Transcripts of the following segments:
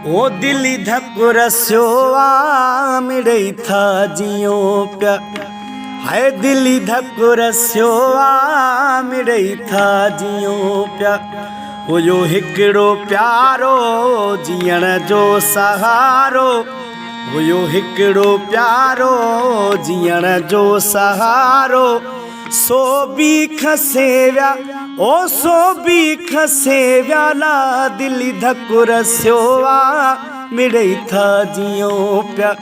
ओ दिली धकुर स्योआ मिड़ई था जियो प्या। है दिली धकुर स्योआ मिड़ई था जियो प्या। हुयो हिकड़ो प्यारो जीअण जो सहारो। हुयो हिकड़ो प्यारो जीअण जो सहारो। सो बीख सेव्या ओ सो बीख सेव्या ला दिली धकुर स्योआ मिड़ई था जियो प्या।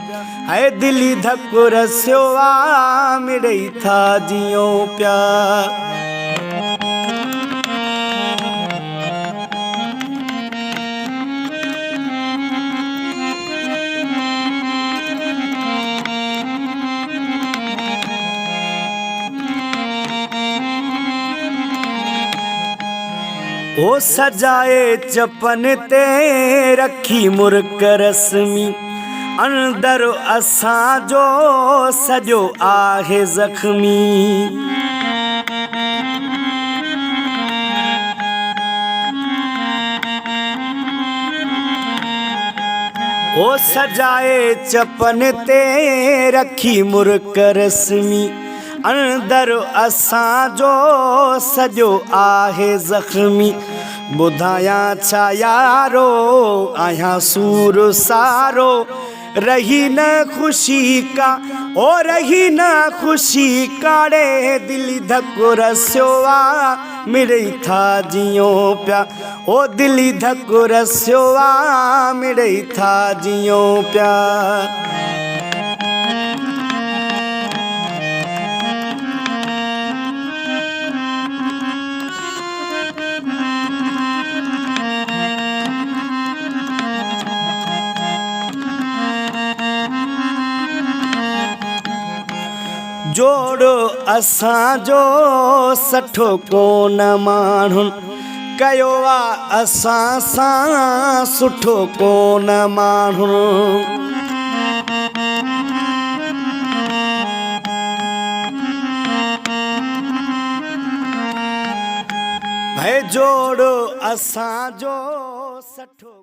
है दिली धकुर स्योआ मिड़ई था जियो प्या। ओ सजाए चपन ते रखी मुर्क रस्मी। अंदर असां जो सजो आहे जख्मी। ओ सजाए चपन ते रखी मुर्क रस्मी। अंदर असां जो सजो आहे जख्मी। बुधाया छा यारो आया सूर सारो। रही न खुशी का ओ रही न खुशी काड़े दिली धकुर स्योआ मिड़ई था जियो प्या। ओ दिली धकुर स्योआ मिड़ई था जियो प्या। जोड़ो असां जो सठो कोन माण्हुन। कयो आ असां सां सुठो कोन माण्हुन। भई जोड़ो असां जो सठो